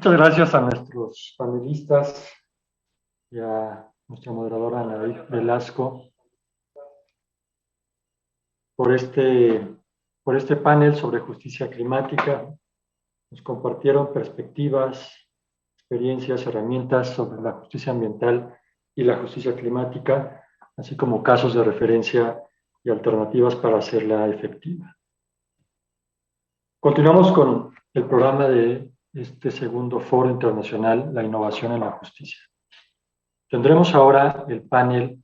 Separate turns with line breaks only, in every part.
Muchas gracias a nuestros panelistas y a nuestra moderadora Ana Velasco por este panel sobre justicia climática. Nos compartieron perspectivas, experiencias, herramientas sobre la justicia ambiental y la justicia climática, así como casos de referencia y alternativas para hacerla efectiva. Continuamos con el programa de este segundo foro internacional, la innovación en la justicia. Tendremos ahora el panel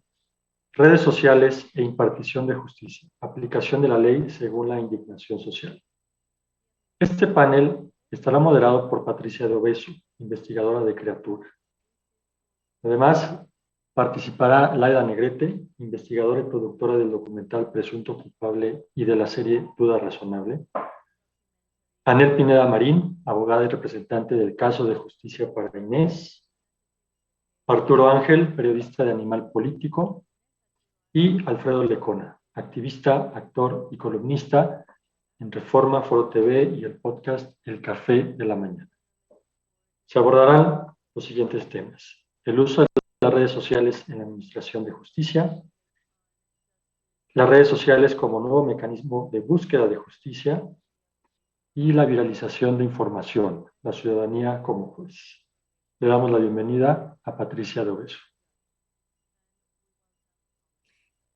Redes sociales e impartición de justicia, aplicación de la ley según la indignación social. Este panel estará moderado por Patricia de Obeso, investigadora de Creatura. Además, participará Laida Negrete, investigadora y productora del documental Presunto Culpable y de la serie Duda Razonable. Anel Pineda Marín, abogada y representante del caso de justicia para Inés. Arturo Ángel, periodista de Animal Político. Y Alfredo Lecona, activista, actor y columnista en Reforma, Foro TV y el podcast El Café de la Mañana. Se abordarán los siguientes temas: el uso de las redes sociales en la administración de justicia, las redes sociales como nuevo mecanismo de búsqueda de justicia y la viralización de información, la ciudadanía como juez. Le damos la bienvenida a Patricia de Obeso.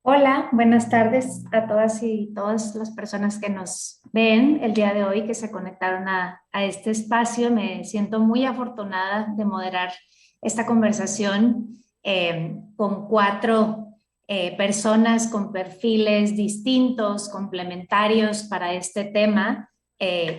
Hola, buenas tardes a todas y todas las personas que nos ven el día de hoy, que se conectaron a este espacio. Me siento muy afortunada de moderar esta conversación con cuatro personas con perfiles distintos, complementarios para este tema,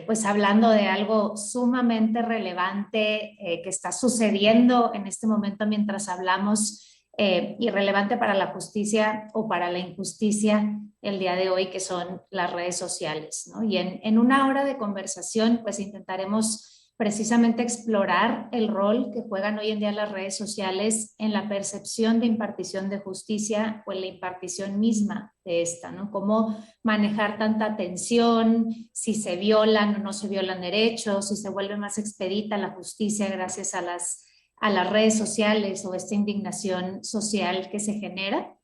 pues hablando de algo sumamente relevante que está sucediendo en este momento mientras hablamos. Y relevante para la justicia o para la injusticia el día de hoy, que son las redes sociales, ¿no? Y en una hora de conversación, pues intentaremos precisamente explorar el rol que juegan hoy en día las redes sociales en la percepción de impartición de justicia o en la impartición misma de esta, ¿no? Cómo manejar tanta tensión, si se violan o no se violan derechos, si se vuelve más expedita la justicia gracias a las redes sociales o esta indignación social que se genera.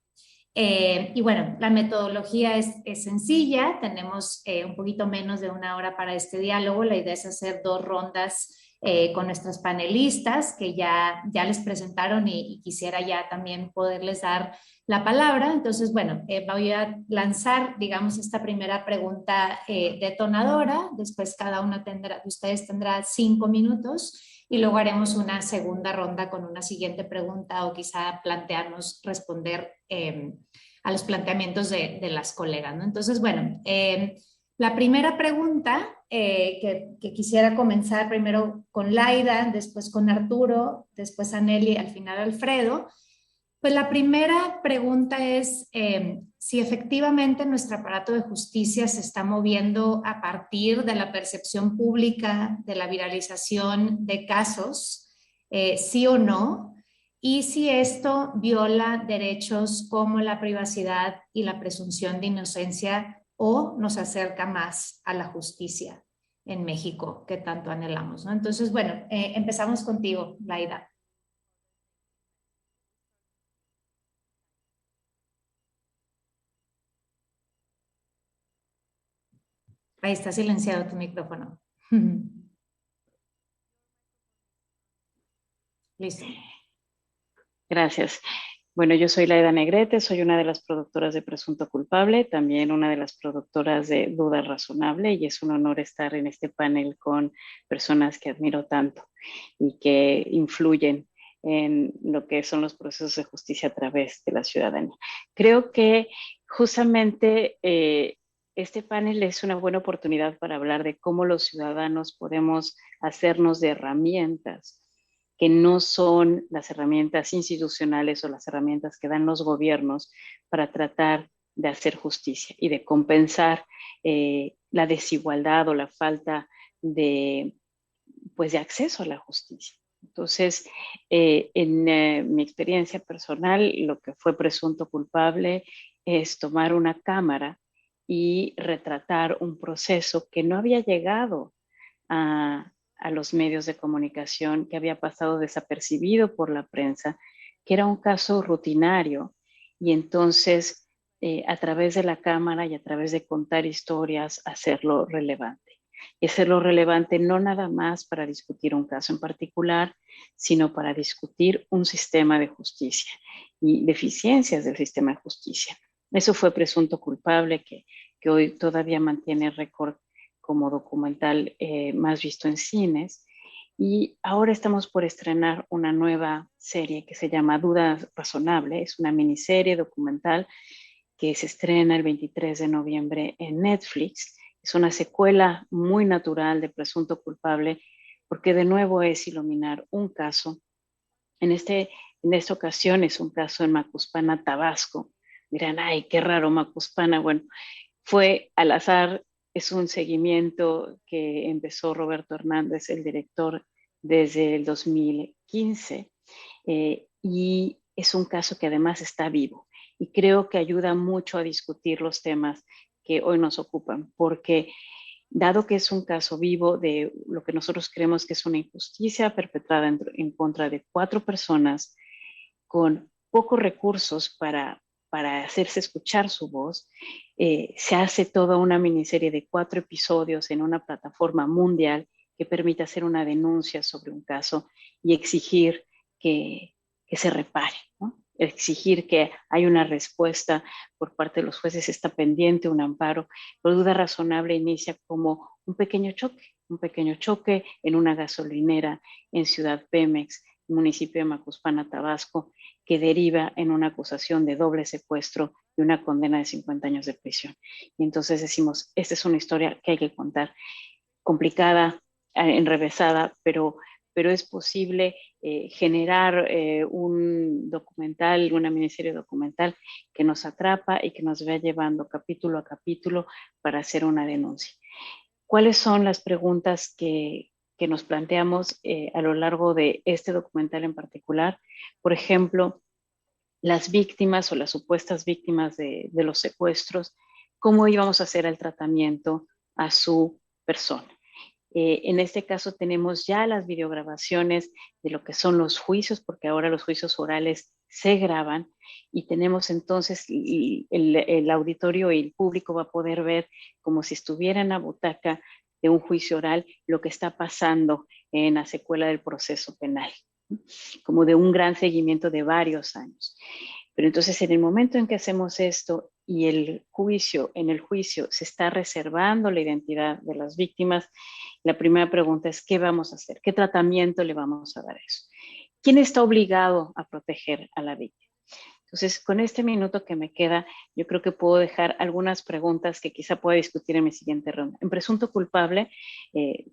Y bueno, la metodología es sencilla, tenemos un poquito menos de una hora para este diálogo. La idea es hacer dos rondas con nuestras panelistas que ya les presentaron y quisiera ya también poderles dar la palabra. Entonces, bueno, voy a lanzar, digamos, esta primera pregunta detonadora. Después cada una de ustedes tendrá 5 minutos y luego haremos una segunda ronda con una siguiente pregunta o quizá plantearnos responder a los planteamientos de las colegas, ¿no? Entonces, bueno, la primera pregunta que quisiera comenzar primero con Laida, después con Arturo, después Aneli, al final Alfredo. Pues la primera pregunta es si efectivamente nuestro aparato de justicia se está moviendo a partir de la percepción pública, de la viralización de casos, sí o no, y si esto viola derechos como la privacidad y la presunción de inocencia o nos acerca más a la justicia en México que tanto anhelamos, ¿no? Entonces, bueno, empezamos contigo, Laida. Ahí está silenciado tu micrófono. Listo.
Gracias. Bueno, yo soy Laida Negrete, soy una de las productoras de Presunto Culpable, también una de las productoras de Duda Razonable, y es un honor estar en este panel con personas que admiro tanto y que influyen en lo que son los procesos de justicia a través de la ciudadanía. Creo que justamente este panel es una buena oportunidad para hablar de cómo los ciudadanos podemos hacernos de herramientas que no son las herramientas institucionales o las herramientas que dan los gobiernos para tratar de hacer justicia y de compensar la desigualdad o la falta de acceso a la justicia. Entonces, en mi experiencia personal, lo que fue Presunto Culpable es tomar una cámara y retratar un proceso que no había llegado a a los medios de comunicación, que había pasado desapercibido por la prensa, que era un caso rutinario. Y entonces, a través de la cámara y a través de contar historias, hacerlo relevante. Y hacerlo relevante no nada más para discutir un caso en particular, sino para discutir un sistema de justicia y deficiencias del sistema de justicia. Eso fue Presunto Culpable, que hoy todavía mantiene récord como documental más visto en cines. Y ahora estamos por estrenar una nueva serie que se llama Duda Razonable. Es una miniserie documental que se estrena el 23 de noviembre en Netflix. Es una secuela muy natural de Presunto Culpable, porque de nuevo es iluminar un caso. En esta ocasión es un caso en Macuspana, Tabasco. Dirán, ay, qué raro Macuspana. Bueno, fue al azar, es un seguimiento que empezó Roberto Hernández, el director, desde el 2015. Y es un caso que además está vivo. Y creo que ayuda mucho a discutir los temas que hoy nos ocupan, porque dado que es un caso vivo de lo que nosotros creemos que es una injusticia perpetrada en contra de 4 personas con pocos recursos para hacerse escuchar su voz, se hace toda una miniserie de 4 episodios en una plataforma mundial que permite hacer una denuncia sobre un caso y exigir que se repare, ¿no? Exigir que hay una respuesta por parte de los jueces, está pendiente un amparo. Pero Duda Razonable inicia como un pequeño choque en una gasolinera en Ciudad Pemex, municipio de Macuspana, Tabasco, que deriva en una acusación de doble secuestro y una condena de 50 años de prisión. Y entonces decimos, esta es una historia que hay que contar, complicada, enrevesada, pero es posible generar un documental, una miniserie documental que nos atrapa y que nos va llevando capítulo a capítulo para hacer una denuncia. ¿Cuáles son las preguntas que nos planteamos a lo largo de este documental en particular? Por ejemplo, las víctimas o las supuestas víctimas de los secuestros, ¿cómo íbamos a hacer el tratamiento a su persona? En este caso tenemos ya las videograbaciones de lo que son los juicios, porque ahora los juicios orales se graban y tenemos entonces el auditorio y el público va a poder ver como si estuviera en la butaca de un juicio oral lo que está pasando en la secuela del proceso penal, como de un gran seguimiento de varios años. Pero entonces en el momento en que hacemos esto y en el juicio se está reservando la identidad de las víctimas, la primera pregunta es, ¿qué vamos a hacer? ¿Qué tratamiento le vamos a dar a eso? ¿Quién está obligado a proteger a la víctima? Entonces, con este minuto que me queda, yo creo que puedo dejar algunas preguntas que quizá pueda discutir en mi siguiente ronda. En Presunto Culpable,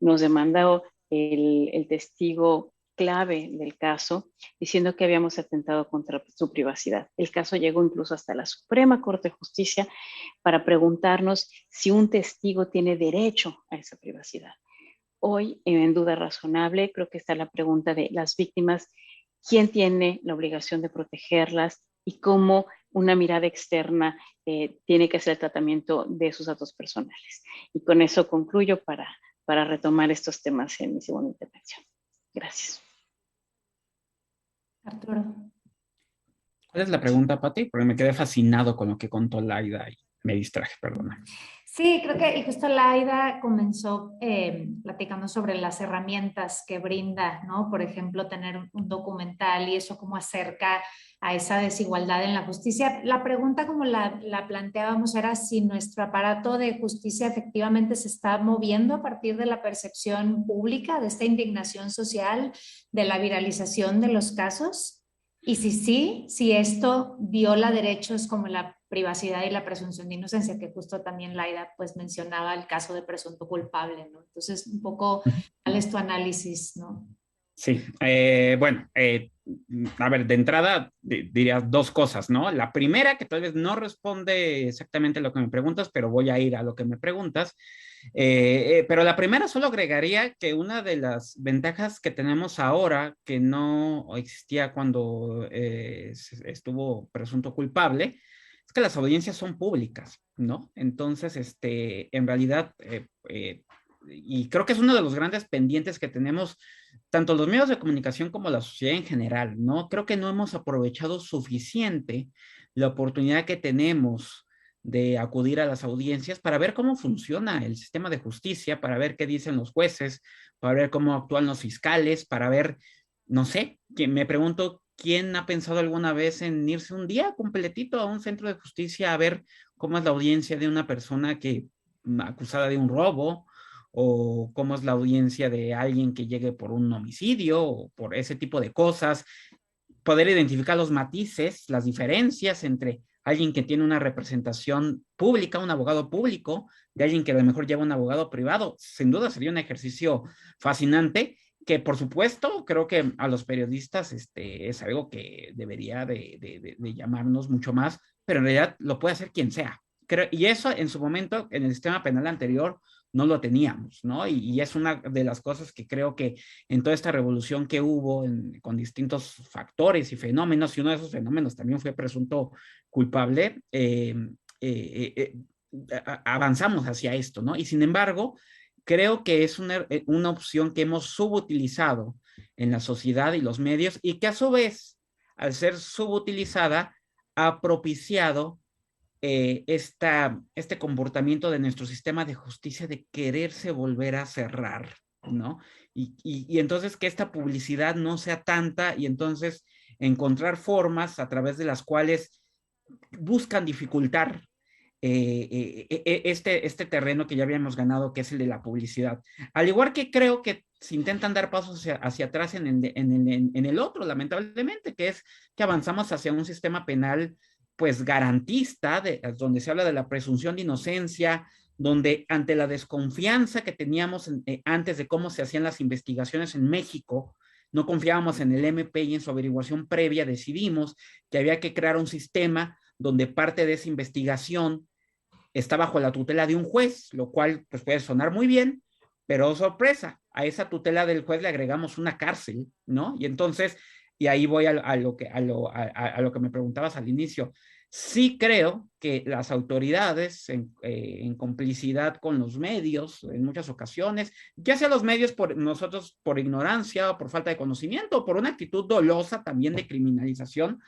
nos demandó el testigo clave del caso, diciendo que habíamos atentado contra su privacidad. El caso llegó incluso hasta la Suprema Corte de Justicia para preguntarnos si un testigo tiene derecho a esa privacidad. Hoy, en Duda Razonable, creo que está la pregunta de las víctimas, ¿quién tiene la obligación de protegerlas y cómo una mirada externa tiene que hacer el tratamiento de sus datos personales? Y con eso concluyo para retomar estos temas en mi segunda intervención. Gracias.
Arturo.
¿Cuál es la pregunta, Pati? Porque me quedé fascinado con lo que contó Laida y me distraje, perdona.
Sí, creo que y justo Laida comenzó platicando sobre las herramientas que brinda, ¿no? Por ejemplo, tener un documental y eso cómo acerca a esa desigualdad en la justicia. La pregunta como la planteábamos era si nuestro aparato de justicia efectivamente se está moviendo a partir de la percepción pública, de esta indignación social, de la viralización de los casos. Y si sí, si esto viola derechos como la privacidad y la presunción de inocencia, que justo también Laida pues mencionaba el caso de presunto culpable, ¿no? Entonces, un poco, ¿cuál es tu análisis, no?
Sí, bueno, a ver, de entrada diría dos cosas, ¿no? La primera, que tal vez no responde exactamente a lo que me preguntas, pero voy a ir a lo que me preguntas. Pero la primera solo agregaría que una de las ventajas que tenemos ahora, que no existía cuando estuvo presunto culpable, es que las audiencias son públicas, ¿no? Entonces, en realidad, y creo que es uno de los grandes pendientes que tenemos tanto los medios de comunicación como la sociedad en general, ¿no? Creo que no hemos aprovechado suficiente la oportunidad que tenemos de acudir a las audiencias para ver cómo funciona el sistema de justicia, para ver qué dicen los jueces, para ver cómo actúan los fiscales, para ver, no sé, que me pregunto, ¿quién ha pensado alguna vez en irse un día completito a un centro de justicia a ver cómo es la audiencia de una persona que acusada de un robo, o cómo es la audiencia de alguien que llegue por un homicidio o por ese tipo de cosas? Poder identificar los matices, las diferencias entre alguien que tiene una representación pública, un abogado público, de alguien que a lo mejor lleva un abogado privado. Sin duda sería un ejercicio fascinante que, por supuesto, creo que a los periodistas es algo que debería de llamarnos mucho más, pero en realidad lo puede hacer quien sea. Y eso en su momento, en el sistema penal anterior, no lo teníamos, ¿no? Y es una de las cosas que creo que en toda esta revolución que hubo con distintos factores y fenómenos, y uno de esos fenómenos también fue presunto culpable, avanzamos hacia esto, ¿no? Y sin embargo, creo que es una opción que hemos subutilizado en la sociedad y los medios, y que a su vez, al ser subutilizada, ha propiciado este comportamiento de nuestro sistema de justicia de quererse volver a cerrar, ¿no? Y entonces que esta publicidad no sea tanta, y entonces encontrar formas a través de las cuales buscan dificultar este terreno que ya habíamos ganado, que es el de la publicidad. Al igual que creo que se intentan dar pasos hacia atrás en el otro, lamentablemente, que es que avanzamos hacia un sistema penal pues garantista, donde se habla de la presunción de inocencia, donde ante la desconfianza que teníamos antes de cómo se hacían las investigaciones en México, no confiábamos en el MP y en su averiguación previa, decidimos que había que crear un sistema donde parte de esa investigación está bajo la tutela de un juez, lo cual pues puede sonar muy bien, pero oh, sorpresa, a esa tutela del juez le agregamos una cárcel, ¿no? Y entonces, y ahí voy a lo que me preguntabas al inicio. Sí creo que las autoridades, en complicidad con los medios, en muchas ocasiones, ya sea los medios por nosotros por ignorancia o por falta de conocimiento, o por una actitud dolosa también de criminalización,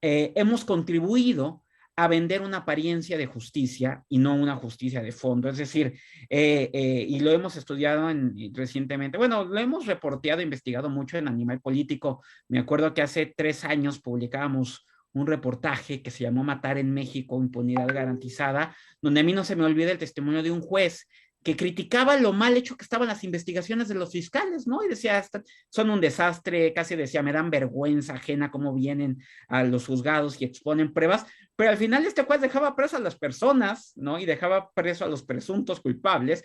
hemos contribuido a vender una apariencia de justicia y no una justicia de fondo. Es decir, y lo hemos estudiado recientemente, bueno, lo hemos reporteado, investigado mucho en Animal Político. Me acuerdo que hace 3 años publicábamos un reportaje que se llamó Matar en México, impunidad garantizada, donde a mí no se me olvida el testimonio de un juez que criticaba lo mal hecho que estaban las investigaciones de los fiscales, ¿no? Y decía, son un desastre, casi decía, me dan vergüenza ajena cómo vienen a los juzgados y exponen pruebas, pero al final este juez dejaba preso a las personas, ¿no? Y dejaba preso a los presuntos culpables,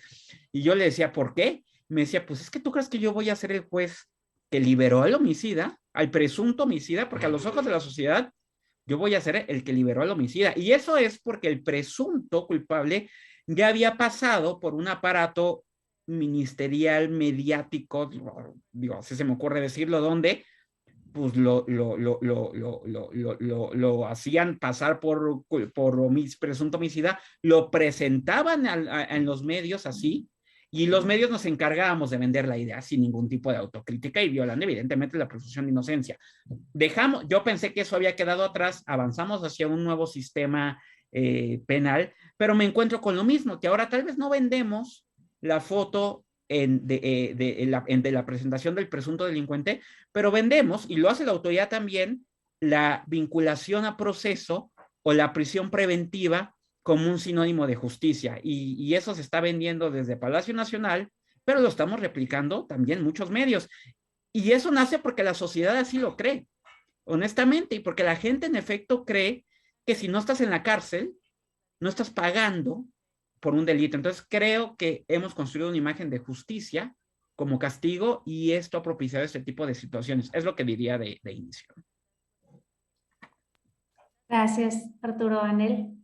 y yo le decía, ¿por qué? Me decía, pues es que tú crees que yo voy a ser el juez que liberó al homicida, al presunto homicida, porque a los ojos de la sociedad yo voy a ser el que liberó al homicida, y eso es porque el presunto culpable ya había pasado por un aparato ministerial, mediático, digo, así se me ocurre decirlo, donde pues lo hacían pasar por presunto homicida, lo presentaban en los medios así, y los medios nos encargábamos de vender la idea sin ningún tipo de autocrítica y violando evidentemente la presunción de inocencia. Yo pensé que eso había quedado atrás, avanzamos hacia un nuevo sistema penal, pero me encuentro con lo mismo, que ahora tal vez no vendemos la foto de la presentación del presunto delincuente, pero vendemos, y lo hace la autoridad también, la vinculación a proceso o la prisión preventiva como un sinónimo de justicia, y eso se está vendiendo desde Palacio Nacional, pero lo estamos replicando también muchos medios, y eso nace porque la sociedad así lo cree, honestamente, y porque la gente en efecto cree que si no estás en la cárcel, no estás pagando por un delito. Entonces creo que hemos construido una imagen de justicia como castigo, y esto ha propiciado este tipo de situaciones. Es lo que diría de inicio.
Gracias, Arturo. Anel.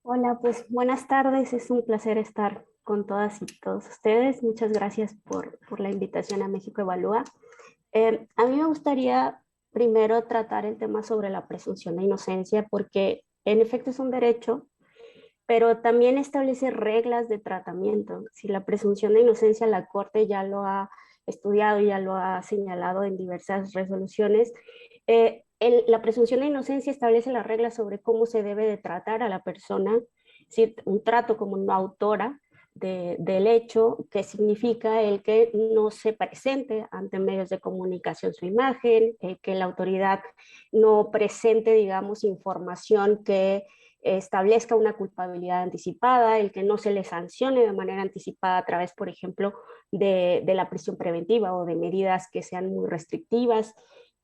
Hola, pues buenas tardes. Es un placer estar con todas y todos ustedes. Muchas gracias por la invitación a México Evalúa. A mí me gustaría primero tratar el tema sobre la presunción de inocencia, porque en efecto es un derecho, pero también establece reglas de tratamiento. Si la presunción de inocencia, la Corte ya lo ha estudiado, ya lo ha señalado en diversas resoluciones, la presunción de inocencia establece las reglas sobre cómo se debe de tratar a la persona, ¿sí? Un trato como una autora del hecho, que significa el que no se presente ante medios de comunicación su imagen, que la autoridad no presente, digamos, información que establezca una culpabilidad anticipada, el que no se le sancione de manera anticipada a través, por ejemplo, de la prisión preventiva o de medidas que sean muy restrictivas.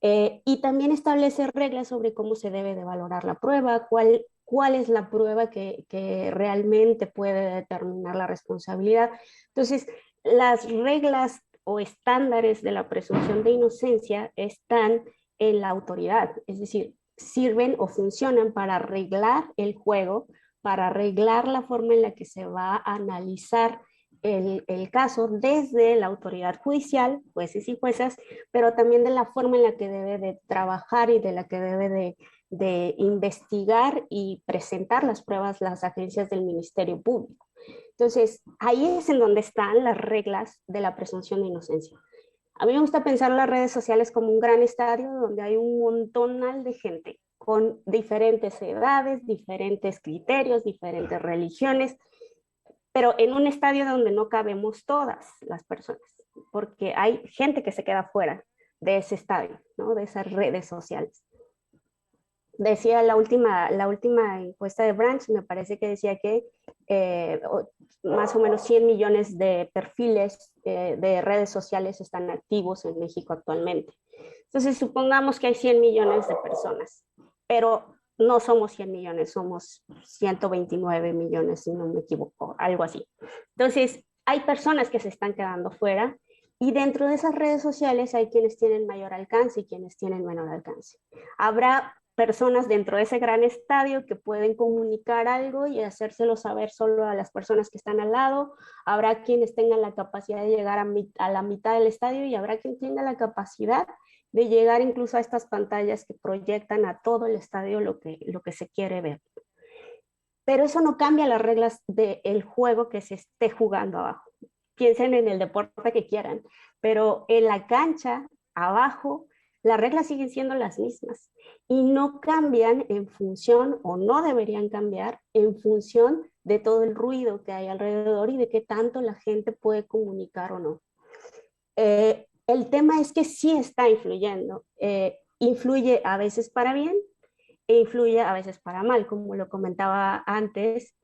Y también establece reglas sobre cómo se debe de valorar la prueba, cuál es la prueba que realmente puede determinar la responsabilidad. Entonces, las reglas o estándares de la presunción de inocencia están en la autoridad, es decir, sirven o funcionan para arreglar el juego, para arreglar la forma en la que se va a analizar el caso desde la autoridad judicial, jueces y juezas, pero también de la forma en la que debe de trabajar y de la que debe de investigar y presentar las pruebas las agencias del Ministerio Público. Entonces, ahí es en donde están las reglas de la presunción de inocencia. A mí me gusta pensar las redes sociales como un gran estadio donde hay un montonal de gente con diferentes edades, diferentes criterios, diferentes religiones, pero en un estadio donde no cabemos todas las personas, porque hay gente que se queda fuera de ese estadio, ¿no? De esas redes sociales. Decía la última encuesta de Branch, me parece que decía que más o menos 100 millones de perfiles de redes sociales están activos en México actualmente. Entonces, supongamos que hay 100 millones de personas, pero no somos 100 millones, somos 129 millones, si no me equivoco, algo así. Entonces, hay personas que se están quedando fuera y dentro de esas redes sociales hay quienes tienen mayor alcance y quienes tienen menor alcance. Habrá personas dentro de ese gran estadio que pueden comunicar algo y hacérselo saber solo a las personas que están al lado. Habrá quienes tengan la capacidad de llegar a la mitad del estadio y habrá quien tenga la capacidad de llegar incluso a estas pantallas que proyectan a todo el estadio lo que se quiere ver. Pero eso no cambia las reglas del juego que se esté jugando abajo. Piensen en el deporte que quieran, pero en la cancha, abajo, las reglas siguen siendo las mismas y no cambian en función, o no deberían cambiar, en función de todo el ruido que hay alrededor y de qué tanto la gente puede comunicar o no. El tema es que sí está influyendo. Influye a veces para bien e influye a veces para mal, como lo comentaba antes.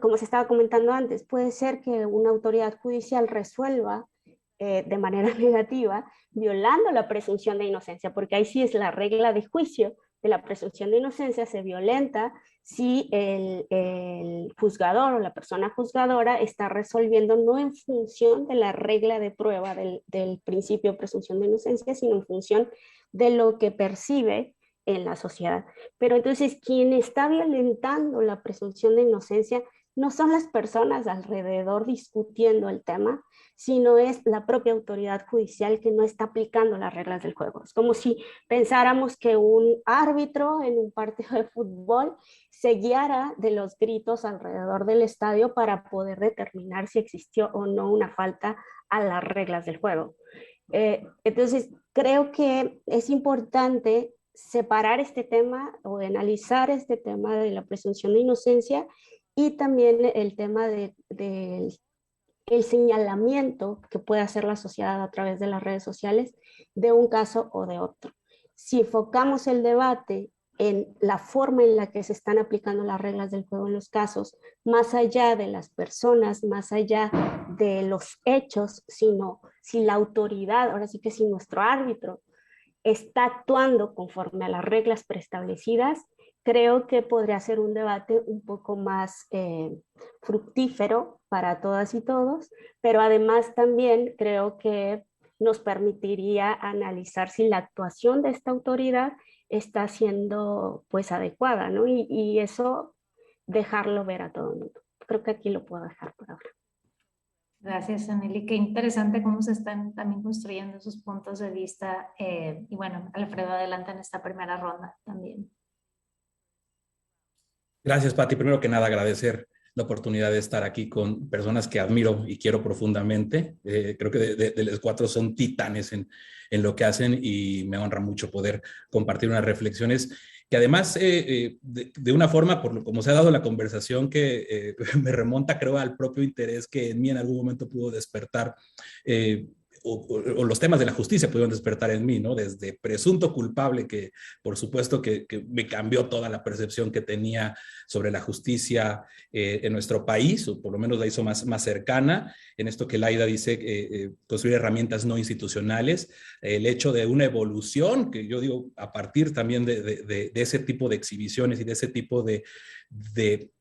Como se estaba comentando antes, puede ser que una autoridad judicial resuelva de manera negativa, violando la presunción de inocencia, porque ahí sí es la regla de juicio de la presunción de inocencia, se violenta si el juzgador o la persona juzgadora está resolviendo no en función de la regla de prueba del principio de presunción de inocencia, sino en función de lo que percibe en la sociedad. Pero entonces quien está violentando la presunción de inocencia no son las personas alrededor discutiendo el tema, sino es la propia autoridad judicial que no está aplicando las reglas del juego. Es como si pensáramos que un árbitro en un partido de fútbol se guiara de los gritos alrededor del estadio para poder determinar si existió o no una falta a las reglas del juego. Entonces, creo que es importante separar este tema o analizar este tema de la presunción de inocencia y también el tema del señalamiento que puede hacer la sociedad a través de las redes sociales de un caso o de otro. Si enfocamos el debate en la forma en la que se están aplicando las reglas del juego en los casos, más allá de las personas, más allá de los hechos, sino si la autoridad, ahora sí que si nuestro árbitro está actuando conforme a las reglas preestablecidas, creo que podría ser un debate un poco más fructífero para todas y todos, pero además también creo que nos permitiría analizar si la actuación de esta autoridad está siendo pues adecuada, ¿no? Y eso dejarlo ver a todo el mundo. Creo que aquí lo puedo dejar por ahora.
Gracias, Anneli. Qué interesante cómo se están también construyendo esos puntos de vista. Y bueno, Alfredo, adelanta en esta primera ronda también.
Gracias, Pati. Primero que nada, agradecer la oportunidad de estar aquí con personas que admiro y quiero profundamente. Creo que de los cuatro son titanes en lo que hacen y me honra mucho poder compartir unas reflexiones que además de una forma, como se ha dado la conversación, que me remonta creo al propio interés que en mí en algún momento pudo despertar o los temas de la justicia pudieron despertar en mí, ¿no? Desde presunto culpable, que por supuesto que me cambió toda la percepción que tenía sobre la justicia en nuestro país, o por lo menos la hizo más cercana, en esto que Laida dice, construir herramientas no institucionales, el hecho de una evolución, que yo digo, a partir también de ese tipo de exhibiciones y de ese tipo de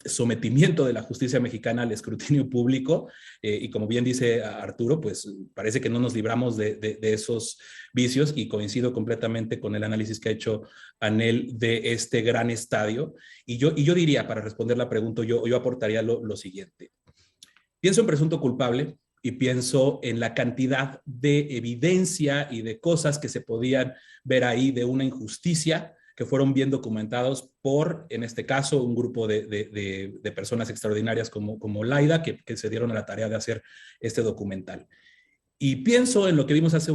sometimiento de la justicia mexicana al escrutinio público, y como bien dice Arturo, pues parece que no nos libramos de esos vicios, y coincido completamente con el análisis que ha hecho Anel de este gran estadio. Y yo diría, para responder la pregunta, yo aportaría lo siguiente. Pienso en presunto culpable y pienso en la cantidad de evidencia y de cosas que se podían ver ahí de una injusticia que fueron bien documentados por, en este caso, un grupo de personas extraordinarias como Laida, que se dieron a la tarea de hacer este documental. Y pienso en lo que vimos hace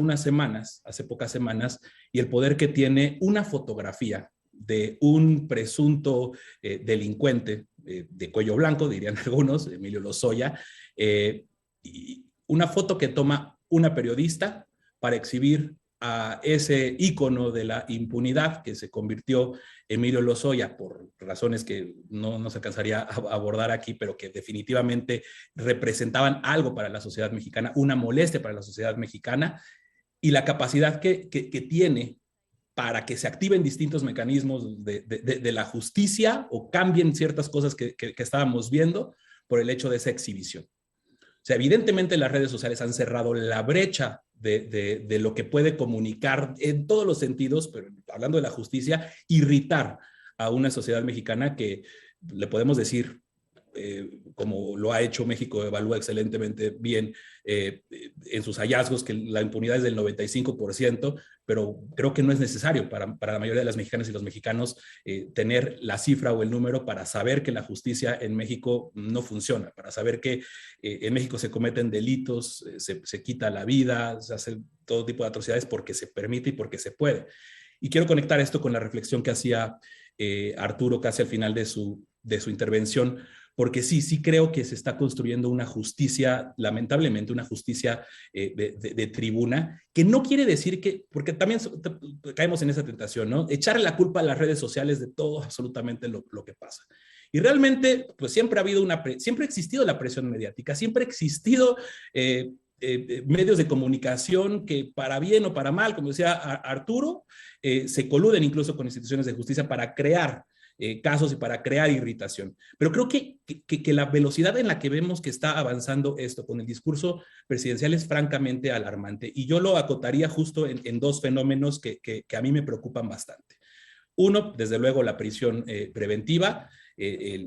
pocas semanas, y el poder que tiene una fotografía de un presunto delincuente de cuello blanco, dirían algunos, Emilio Lozoya, y una foto que toma una periodista para exhibir a ese ícono de la impunidad que se convirtió Emilio Lozoya, por razones que no se alcanzaría a abordar aquí, pero que definitivamente representaban algo para la sociedad mexicana, una molestia para la sociedad mexicana, y la capacidad que tiene para que se activen distintos mecanismos de la justicia o cambien ciertas cosas que estábamos viendo por el hecho de esa exhibición. O sea, evidentemente las redes sociales han cerrado la brecha de lo que puede comunicar en todos los sentidos, pero hablando de la justicia, irritar a una sociedad mexicana que le podemos decir, como lo ha hecho México, evalúa excelentemente bien en sus hallazgos, que la impunidad es del 95%, pero creo que no es necesario para la mayoría de las mexicanas y los mexicanos tener la cifra o el número para saber que la justicia en México no funciona, para saber que en México se cometen delitos, se quita la vida, se hace todo tipo de atrocidades porque se permite y porque se puede. Y quiero conectar esto con la reflexión que hacía Arturo casi al final de su intervención, porque sí creo que se está construyendo una justicia, lamentablemente, una justicia de tribuna, que no quiere decir que, porque también caemos en esa tentación, ¿no? Echarle la culpa a las redes sociales de todo absolutamente lo que pasa. Y realmente, pues siempre ha existido la presión mediática, siempre ha existido medios de comunicación que, para bien o para mal, como decía Arturo, se coluden incluso con instituciones de justicia para crear casos y para crear irritación. Pero creo que la velocidad en la que vemos que está avanzando esto con el discurso presidencial es francamente alarmante. Y yo lo acotaría justo en dos fenómenos que a mí me preocupan bastante. Uno, desde luego, la prisión preventiva,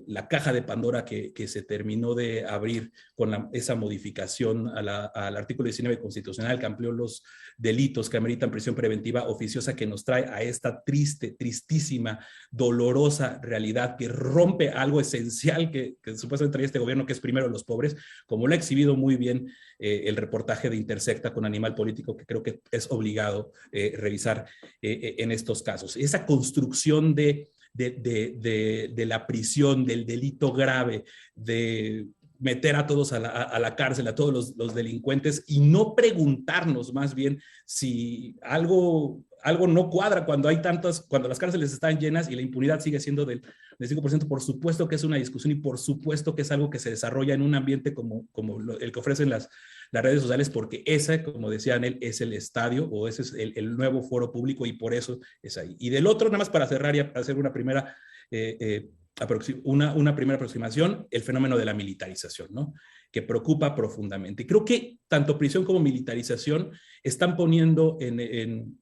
la caja de Pandora que se terminó de abrir con esa modificación al artículo 19 constitucional que amplió los delitos que ameritan prisión preventiva oficiosa, que nos trae a esta tristísima, dolorosa realidad que rompe algo esencial que supuestamente trae este gobierno, que es primero los pobres, como lo ha exhibido muy bien el reportaje de Intersecta con Animal Político, que creo que es obligado revisar en estos casos. Esa construcción de la prisión, del delito grave, de meter a todos a la cárcel, a todos los delincuentes, y no preguntarnos más bien si algo no cuadra cuando las cárceles están llenas y la impunidad sigue siendo del 5%. Por supuesto que es una discusión y por supuesto que es algo que se desarrolla en un ambiente como el que ofrecen las redes sociales, porque ese, como decía Anel, es el estadio, o ese es el nuevo foro público, y por eso es ahí. Y del otro, nada más para cerrar y hacer una primera aproximación, el fenómeno de la militarización, ¿no? Que preocupa profundamente. Y creo que tanto prisión como militarización están poniendo en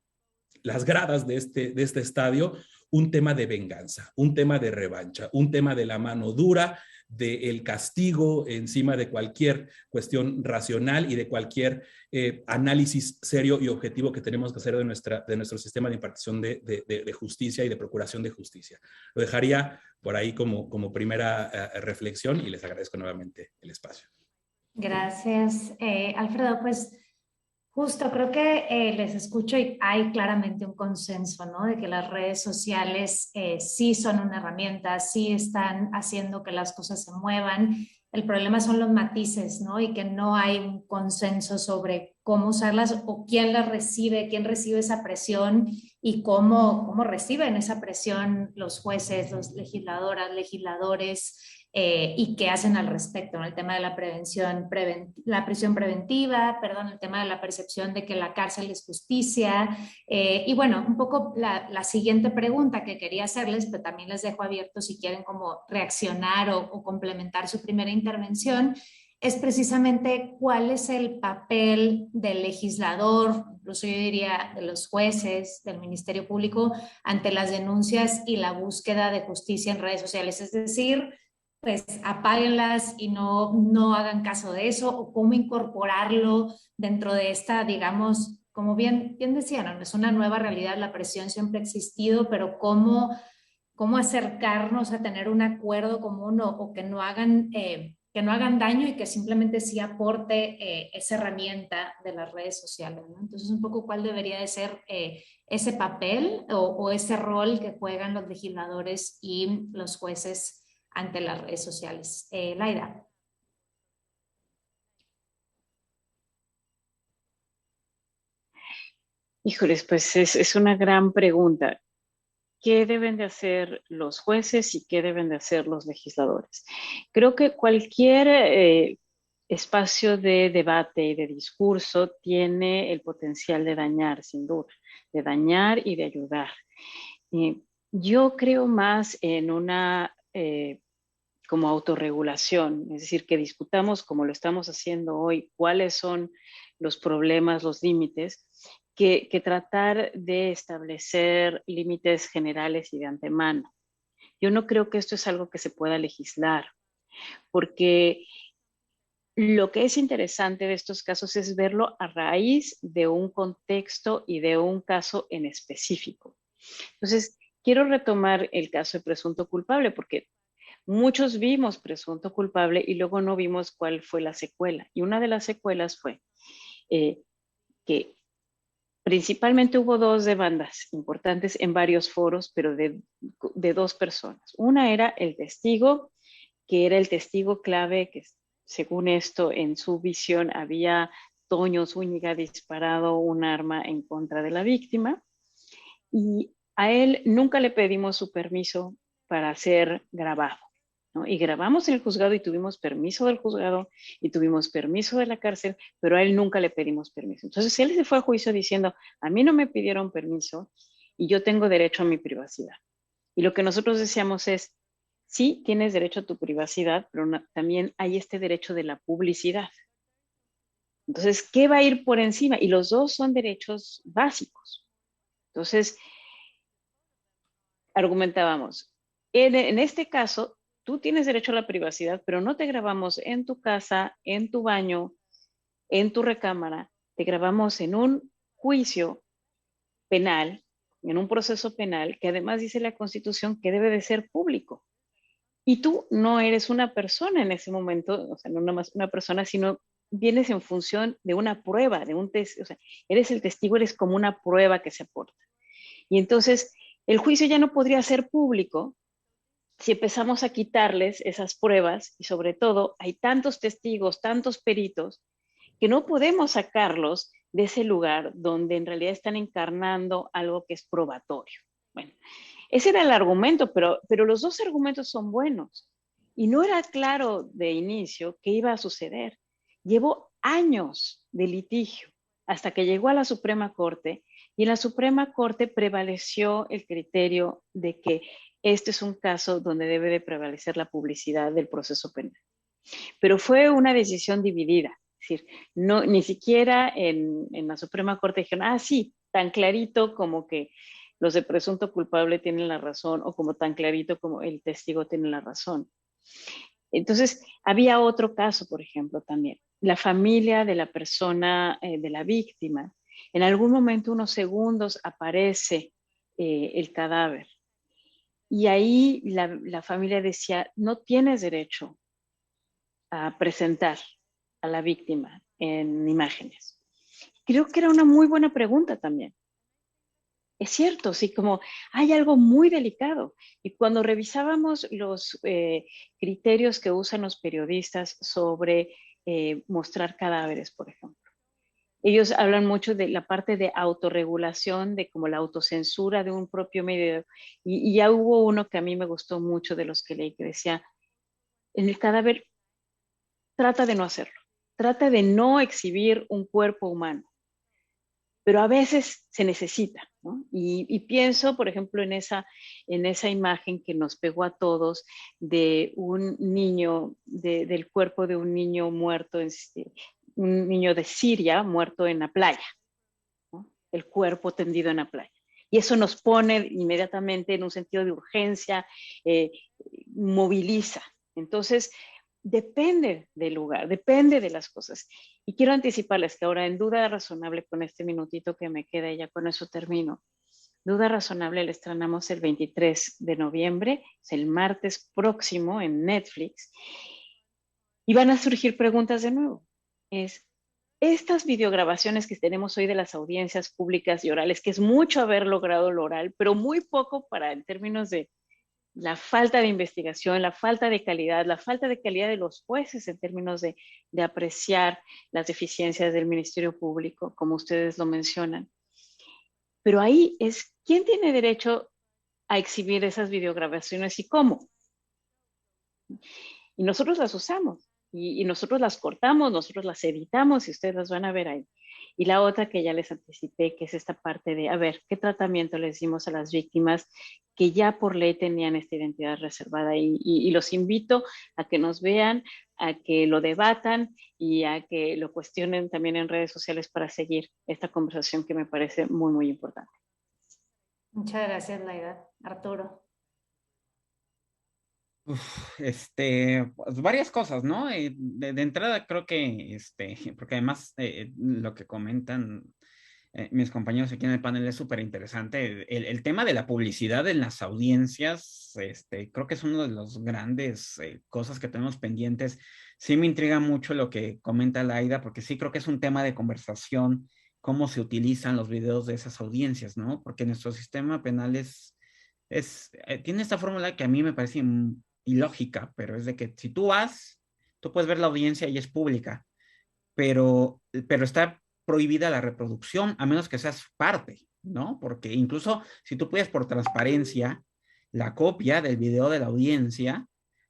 las gradas de este estadio un tema de venganza, un tema de revancha, un tema de la mano dura, del castigo encima de cualquier cuestión racional y de cualquier análisis serio y objetivo que tenemos que hacer de nuestro sistema de impartición de justicia y de procuración de justicia. Lo dejaría por ahí como primera reflexión y les agradezco nuevamente el espacio.
Gracias, Alfredo. Pues justo creo que les escucho y hay claramente un consenso, ¿no? De que las redes sociales sí son una herramienta, sí están haciendo que las cosas se muevan. El problema son los matices, ¿no? Y que no hay un consenso sobre cómo usarlas o quién las recibe, quién recibe esa presión y cómo reciben esa presión los jueces, los legisladoras, legisladores. Y qué hacen al respecto, ¿no? El tema de la la prisión preventiva, perdón, el tema de la percepción de que la cárcel es justicia. Y bueno, un poco la siguiente pregunta que quería hacerles, pero también les dejo abierto si quieren como reaccionar o complementar su primera intervención, es precisamente cuál es el papel del legislador, incluso yo diría de los jueces, del Ministerio Público, ante las denuncias y la búsqueda de justicia en redes sociales. Es decir, pues apáguenlas y no hagan caso de eso, o cómo incorporarlo dentro de esta, digamos, como bien decían, no es una nueva realidad, la presión siempre ha existido, pero cómo acercarnos a tener un acuerdo común o que no hagan daño y que simplemente sí aporte esa herramienta de las redes sociales, ¿no? Entonces, un poco cuál debería de ser ese papel o ese rol que juegan los legisladores y los jueces ante las redes sociales. Laida.
Híjoles, pues es una gran pregunta. ¿Qué deben de hacer los jueces y qué deben de hacer los legisladores? Creo que cualquier espacio de debate y de discurso tiene el potencial de dañar, sin duda, de dañar y de ayudar. Yo creo más en una como autorregulación, es decir, que discutamos como lo estamos haciendo hoy, cuáles son los problemas, los límites, que tratar de establecer límites generales y de antemano. Yo no creo que esto es algo que se pueda legislar, porque lo que es interesante de estos casos es verlo a raíz de un contexto y de un caso en específico. Entonces, quiero retomar el caso de presunto culpable, porque muchos vimos presunto culpable y luego no vimos cuál fue la secuela. Y una de las secuelas fue que principalmente hubo dos demandas importantes en varios foros, pero de dos personas. Una era el testigo, que era el testigo clave, que según esto, en su visión, había Toño Zúñiga disparado un arma en contra de la víctima. Y a él nunca le pedimos su permiso para ser grabado, ¿no? Y grabamos en el juzgado y tuvimos permiso del juzgado y tuvimos permiso de la cárcel, pero a él nunca le pedimos permiso. Entonces él se fue a juicio diciendo, a mí no me pidieron permiso y yo tengo derecho a mi privacidad. Y lo que nosotros decíamos es, sí, tienes derecho a tu privacidad, pero también hay este derecho de la publicidad. Entonces, ¿qué va a ir por encima? Y los dos son derechos básicos. Entonces, argumentábamos, en este caso, tú tienes derecho a la privacidad, pero no te grabamos en tu casa, en tu baño, en tu recámara, te grabamos en un juicio penal, en un proceso penal, que además dice la Constitución que debe de ser público. Y tú no eres una persona en ese momento, o sea, no nada más una persona, sino vienes en función de una prueba, de un test, o sea, eres el testigo, eres como una prueba que se aporta. Y entonces, el juicio ya no podría ser público si empezamos a quitarles esas pruebas y sobre todo hay tantos testigos, tantos peritos, que no podemos sacarlos de ese lugar donde en realidad están encarnando algo que es probatorio. Bueno, ese era el argumento, pero los dos argumentos son buenos. Y no era claro de inicio qué iba a suceder. Llevó años de litigio hasta que llegó a la Suprema Corte y en la Suprema Corte prevaleció el criterio de que este es un caso donde debe de prevalecer la publicidad del proceso penal. Pero fue una decisión dividida. Es decir, no, ni siquiera en la Suprema Corte dijeron, sí, tan clarito como que los de presunto culpable tienen la razón o como tan clarito como el testigo tiene la razón. Entonces, había otro caso, por ejemplo, también. La familia de la persona, de la víctima, en algún momento, unos segundos, aparece el cadáver. Y ahí la familia decía, no tienes derecho a presentar a la víctima en imágenes. Creo que era una muy buena pregunta también. Es cierto, sí, como hay algo muy delicado. Y cuando revisábamos los criterios que usan los periodistas sobre mostrar cadáveres, por ejemplo, ellos hablan mucho de la parte de autorregulación, de como la autocensura de un propio medio. Y ya hubo uno que a mí me gustó mucho de los que leí, que decía, en el cadáver trata de no hacerlo, trata de no exhibir un cuerpo humano, pero a veces se necesita, ¿no? Y pienso, por ejemplo, en esa imagen que nos pegó a todos de un niño, del cuerpo de un niño muerto, un niño de Siria muerto en la playa, ¿no? El cuerpo tendido en la playa. Y eso nos pone inmediatamente en un sentido de urgencia, moviliza. Entonces, depende del lugar, depende de las cosas. Y quiero anticiparles que ahora en Duda Razonable, con este minutito que me queda, y ya con eso termino. Duda Razonable la estrenamos el 23 de noviembre, es el martes próximo en Netflix. Y van a surgir preguntas de nuevo. Estas videograbaciones que tenemos hoy de las audiencias públicas y orales, que es mucho haber logrado lo oral, pero muy poco en términos de la falta de investigación, la falta de calidad de los jueces en términos de apreciar las deficiencias del Ministerio Público, como ustedes lo mencionan. Pero ahí es, ¿quién tiene derecho a exhibir esas videograbaciones y cómo? Y nosotros las usamos, y nosotros las cortamos, nosotros las editamos, y ustedes las van a ver ahí. Y la otra que ya les anticipé, que es esta parte de, a ver, ¿qué tratamiento les dimos a las víctimas que ya por ley tenían esta identidad reservada? Y los invito a que nos vean, a que lo debatan y a que lo cuestionen también en redes sociales para seguir esta conversación que me parece muy, muy importante.
Muchas gracias, Laida. Arturo.
Pues varias cosas, ¿no? De entrada creo que, porque además lo que comentan mis compañeros aquí en el panel es súper interesante. El tema de la publicidad en las audiencias, creo que es uno de los grandes cosas que tenemos pendientes. Sí me intriga mucho lo que comenta Laida, porque sí creo que es un tema de conversación, cómo se utilizan los videos de esas audiencias, ¿no? Porque nuestro sistema penal tiene esta fórmula que a mí me parece ilógica, pero es de que si tú vas, tú puedes ver la audiencia y es pública, pero está prohibida la reproducción a menos que seas parte, ¿no? Porque incluso si tú pides por transparencia la copia del video de la audiencia,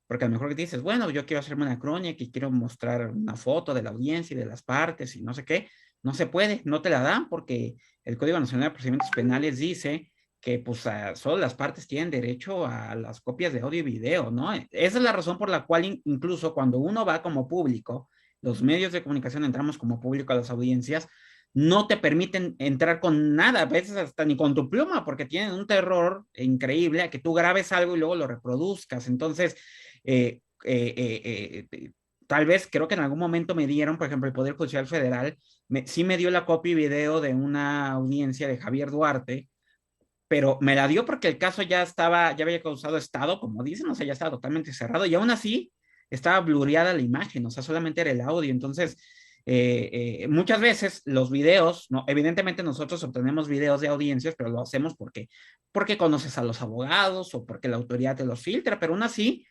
porque a lo mejor que dices, bueno, yo quiero hacerme una crónica y quiero mostrar una foto de la audiencia y de las partes y no sé qué, no se puede, no te la dan porque el Código Nacional de Procedimientos Penales dice que pues solo las partes tienen derecho a las copias de audio y video, ¿no? Esa es la razón por la cual incluso cuando uno va como público, los medios de comunicación entramos como público a las audiencias, no te permiten entrar con nada, a veces hasta ni con tu pluma, porque tienen un terror increíble a que tú grabes algo y luego lo reproduzcas. Entonces, tal vez creo que en algún momento me dieron, por ejemplo, el Poder Judicial Federal, sí me dio la copia y video de una audiencia de Javier Duarte, pero me la dio porque el caso ya había causado estado, como dicen, o sea, ya estaba totalmente cerrado, y aún así estaba blureada la imagen, o sea, solamente era el audio. Entonces, muchas veces los videos, no, evidentemente nosotros obtenemos videos de audiencias, pero lo hacemos porque conoces a los abogados o porque la autoridad te los filtra, pero aún así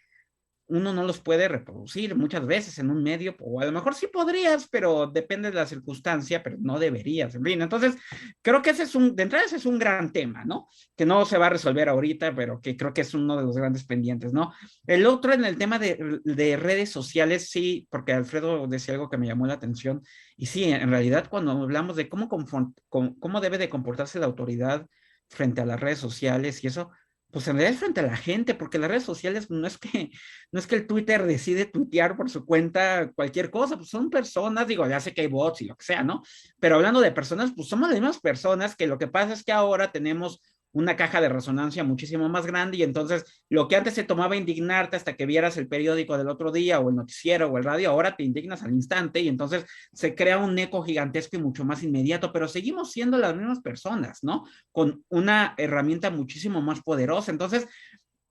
uno no los puede reproducir muchas veces en un medio, o a lo mejor sí podrías, pero depende de la circunstancia, pero no deberías, en fin. Entonces, creo que de entrada ese es un gran tema, ¿no? Que no se va a resolver ahorita, pero que creo que es uno de los grandes pendientes, ¿no? El otro en el tema de redes sociales, sí, porque Alfredo decía algo que me llamó la atención, y sí, en realidad cuando hablamos de cómo debe de comportarse la autoridad frente a las redes sociales y eso, pues en realidad es frente a la gente, porque las redes sociales no es que el Twitter decide tuitear por su cuenta cualquier cosa, pues son personas, digo, ya sé que hay bots y lo que sea, ¿no? Pero hablando de personas, pues somos las mismas personas, que lo que pasa es que ahora tenemos una caja de resonancia muchísimo más grande y entonces lo que antes se tomaba indignarte hasta que vieras el periódico del otro día o el noticiero o el radio, ahora te indignas al instante y entonces se crea un eco gigantesco y mucho más inmediato, pero seguimos siendo las mismas personas, ¿no? Con una herramienta muchísimo más poderosa. Entonces,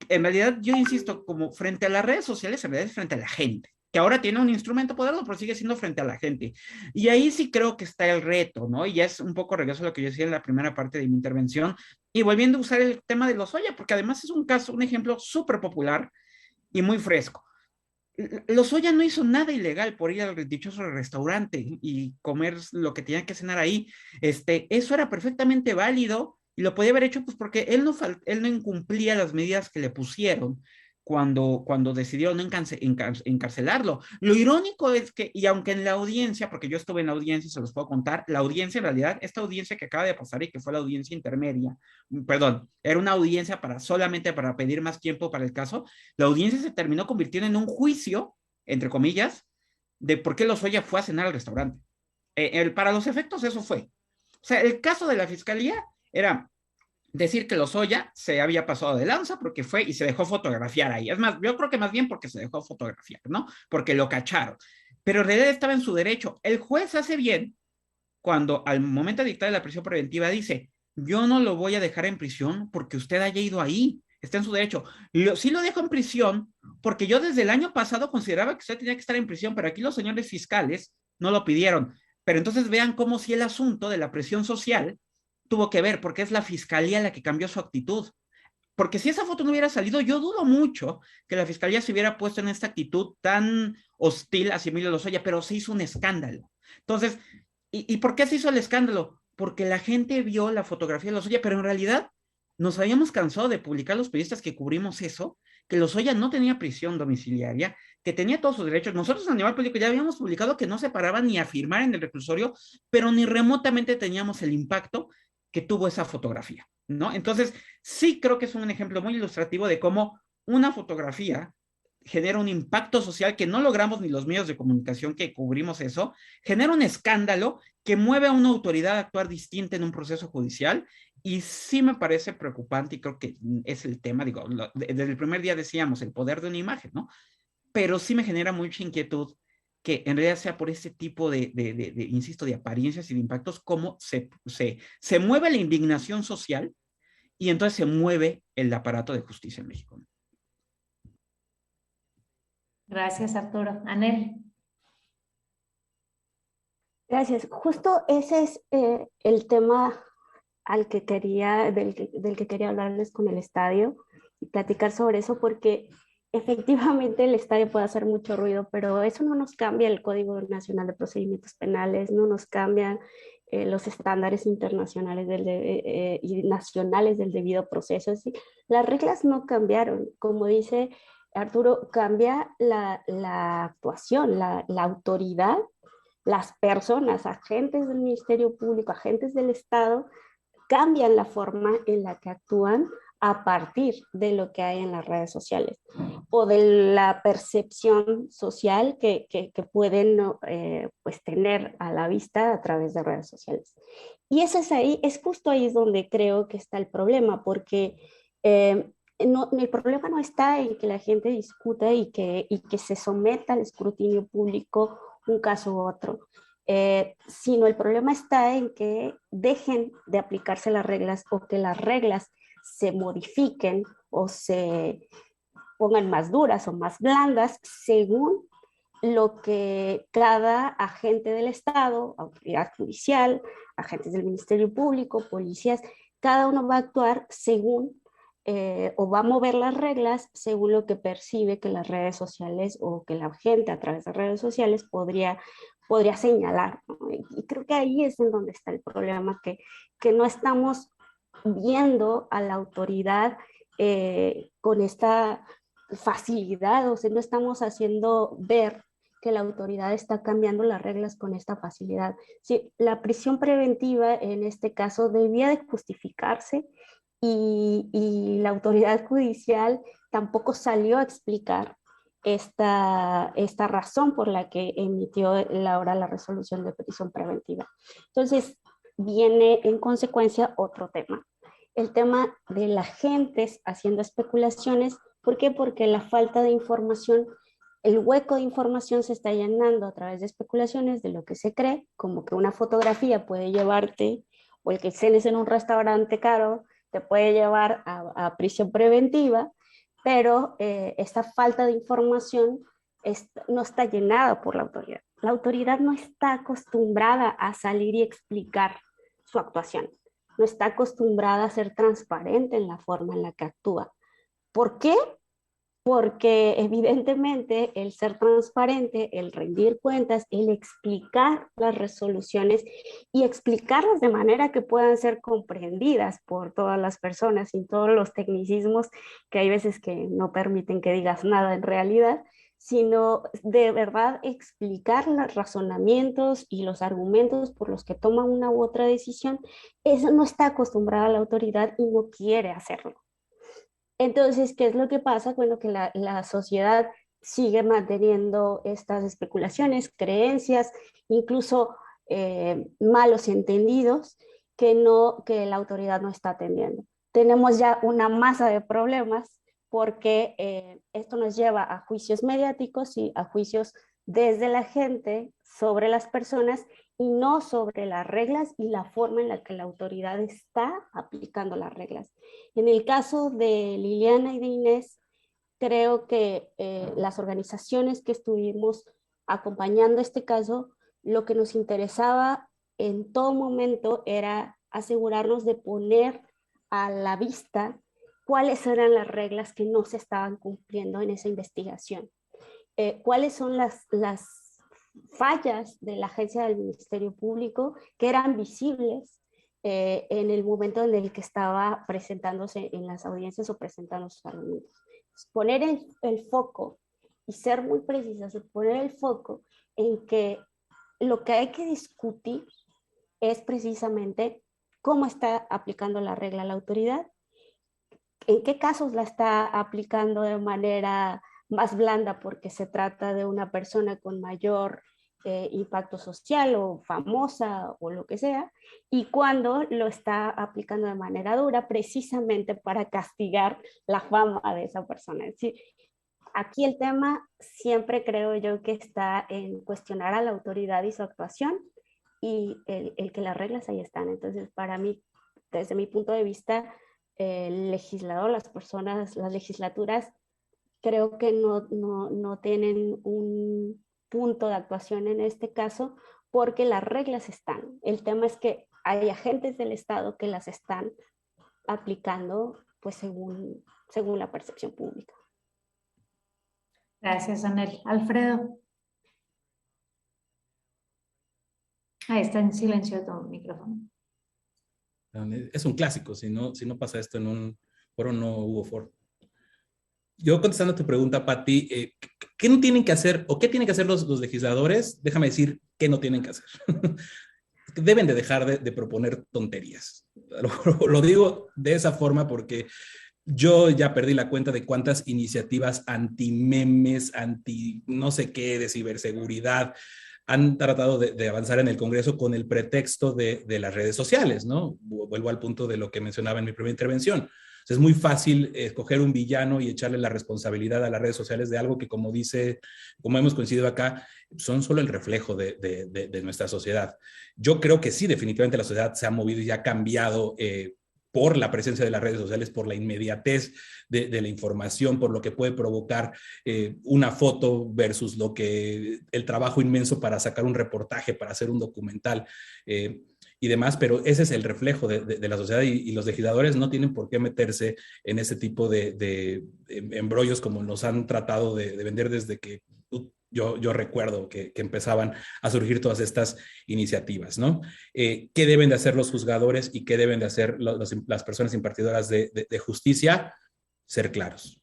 en realidad, yo insisto, como frente a las redes sociales, en realidad es frente a la gente, que ahora tiene un instrumento poderoso, pero sigue siendo frente a la gente. Y ahí sí creo que está el reto, ¿no? Y ya es un poco regreso a lo que yo decía en la primera parte de mi intervención, y volviendo a usar el tema de Lozoya, porque además es un caso, un ejemplo súper popular y muy fresco. Lozoya no hizo nada ilegal por ir al dichoso restaurante y comer lo que tenía que cenar ahí. Eso era perfectamente válido y lo podía haber hecho pues porque él no incumplía las medidas que le pusieron cuando decidió no encarcelarlo. Lo irónico es que, y aunque en la audiencia, porque yo estuve en la audiencia y se los puedo contar, la audiencia en realidad, esta audiencia que acaba de pasar y que fue la audiencia intermedia, perdón, era una audiencia solamente para pedir más tiempo para el caso, la audiencia se terminó convirtiendo en un juicio, entre comillas, de por qué Lozoya fue a cenar al restaurante. Para los efectos eso fue. O sea, el caso de la fiscalía era decir que Lozoya se había pasado de lanza porque fue y se dejó fotografiar ahí. Es más, yo creo que más bien porque se dejó fotografiar, ¿no? Porque lo cacharon. Pero en realidad estaba en su derecho. El juez hace bien cuando al momento de dictar la prisión preventiva dice, yo no lo voy a dejar en prisión porque usted haya ido ahí, está en su derecho. Sí lo dejo en prisión porque yo desde el año pasado consideraba que usted tenía que estar en prisión, pero aquí los señores fiscales no lo pidieron. Pero entonces vean cómo si el asunto de la presión social tuvo que ver, porque es la fiscalía la que cambió su actitud. Porque si esa foto no hubiera salido, yo dudo mucho que la fiscalía se hubiera puesto en esta actitud tan hostil hacia Emilio Lozoya, pero se hizo un escándalo. Entonces, ¿y por qué se hizo el escándalo? Porque la gente vio la fotografía de Lozoya, pero en realidad nos habíamos cansado de publicar los periodistas que cubrimos eso, que Lozoya no tenía prisión domiciliaria, que tenía todos sus derechos. Nosotros en Animal Político ya habíamos publicado que no se paraba ni a firmar en el reclusorio, pero ni remotamente teníamos el impacto que tuvo esa fotografía, ¿no? Entonces, sí creo que es un ejemplo muy ilustrativo de cómo una fotografía genera un impacto social que no logramos ni los medios de comunicación que cubrimos eso, genera un escándalo que mueve a una autoridad a actuar distinta en un proceso judicial y sí me parece preocupante y creo que es el tema, digo, desde el primer día decíamos el poder de una imagen, ¿no? Pero sí me genera mucha inquietud que en realidad sea por este tipo insisto, de apariencias y de impactos, cómo se mueve la indignación social y entonces se mueve el aparato de justicia en México.
Gracias, Arturo. Anel.
Gracias. Justo ese es el tema del que quería hablarles con el estadio y platicar sobre eso, porque efectivamente el estadio puede hacer mucho ruido, pero eso no nos cambia el Código Nacional de Procedimientos Penales, no nos cambian los estándares internacionales y nacionales del debido proceso. ¿Sí? Las reglas no cambiaron. Como dice Arturo, cambia la actuación, la autoridad, las personas, agentes del Ministerio Público, agentes del Estado, cambian la forma en la que actúan a partir de lo que hay en las redes sociales o de la percepción social que pueden pues tener a la vista a través de redes sociales. Y eso es justo ahí es donde creo que está el problema, porque el problema no está en que la gente discuta y que se someta al escrutinio público un caso u otro, sino el problema está en que dejen de aplicarse las reglas o que las reglas se modifiquen o se pongan más duras o más blandas según lo que cada agente del Estado, autoridad judicial, agentes del Ministerio Público, policías, cada uno va a actuar según o va a mover las reglas según lo que percibe que las redes sociales o que la gente a través de redes sociales podría señalar, ¿no? Y creo que ahí es en donde está el problema, que no estamos viendo a la autoridad con esta facilidad, o sea, no estamos haciendo ver que la autoridad está cambiando las reglas con esta facilidad. Sí, la prisión preventiva en este caso debía de justificarse y la autoridad judicial tampoco salió a explicar esta razón por la que emitió ahora la resolución de prisión preventiva. Entonces, viene en consecuencia otro tema. el tema de la gente haciendo especulaciones. ¿Por qué? Porque la falta de información, el hueco de información se está llenando a través de especulaciones de lo que se cree, como que una fotografía puede llevarte, o el que cenes en un restaurante caro te puede llevar a prisión preventiva, pero esta falta de información no está llenada por la autoridad. La autoridad no está acostumbrada a salir y explicar su actuación, no está acostumbrada a ser transparente en la forma en la que actúa. ¿Por qué? Porque evidentemente el ser transparente, el rendir cuentas, el explicar las resoluciones y explicarlas de manera que puedan ser comprendidas por todas las personas sin todos los tecnicismos que hay veces que no permiten que digas nada en realidad, sino de verdad explicar los razonamientos y los argumentos por los que toman una u otra decisión. Eso no está acostumbrada la autoridad y no quiere hacerlo. Entonces, ¿qué es lo que pasa? Bueno, que la sociedad sigue manteniendo estas especulaciones, creencias, incluso malos entendidos que la autoridad no está atendiendo. Tenemos ya una masa de problemas porque esto nos lleva a juicios mediáticos y a juicios desde la gente sobre las personas y no sobre las reglas y la forma en la que la autoridad está aplicando las reglas. En el caso de Liliana y de Inés, creo que las organizaciones que estuvimos acompañando este caso, lo que nos interesaba en todo momento era asegurarnos de poner a la vista cuáles eran las reglas que no se estaban cumpliendo en esa investigación. Cuáles son las fallas de la agencia del Ministerio Público que eran visibles en el momento en el que estaba presentándose en las audiencias o presentando sus argumentos. Poner el foco y ser muy precisas, poner el foco en que lo que hay que discutir es precisamente cómo está aplicando la regla la autoridad, en qué casos la está aplicando de manera más blanda porque se trata de una persona con mayor impacto social o famosa o lo que sea, y cuando lo está aplicando de manera dura precisamente para castigar la fama de esa persona. Es decir, aquí el tema siempre creo yo que está en cuestionar a la autoridad y su actuación y el que las reglas ahí están. Entonces, para mí, desde mi punto de vista, el legislador, las personas, las legislaturas, creo que no tienen un punto de actuación en este caso porque las reglas están. El tema es que hay agentes del Estado que las están aplicando pues según la percepción pública.
Gracias, Anel. Alfredo. Ahí está en silencio tu micrófono.
Es un clásico, si no pasa esto en un foro, no hubo foro. Yo contestando a tu pregunta, Pati, ¿qué no tienen que hacer o qué tienen que hacer los legisladores? Déjame decir qué no tienen que hacer. Deben de dejar de proponer tonterías. Lo digo de esa forma porque yo ya perdí la cuenta de cuántas iniciativas anti-memes, anti-no sé qué, de ciberseguridad, han tratado de avanzar en el Congreso con el pretexto de las redes sociales, ¿no? Vuelvo al punto de lo que mencionaba en mi primera intervención. Es muy fácil escoger un villano y echarle la responsabilidad a las redes sociales de algo que, como hemos coincidido acá, son solo el reflejo de nuestra sociedad. Yo creo que sí, definitivamente la sociedad se ha movido y ha cambiado por la presencia de las redes sociales, por la inmediatez de la información, por lo que puede provocar una foto versus el trabajo inmenso para sacar un reportaje, para hacer un documental y demás, pero ese es el reflejo de la sociedad y los legisladores no tienen por qué meterse en ese tipo de embrollos como nos han tratado de vender desde que yo recuerdo que empezaban a surgir todas estas iniciativas, ¿no? ¿Qué deben de hacer los juzgadores y qué deben de hacer las personas impartidoras de justicia? Ser claros,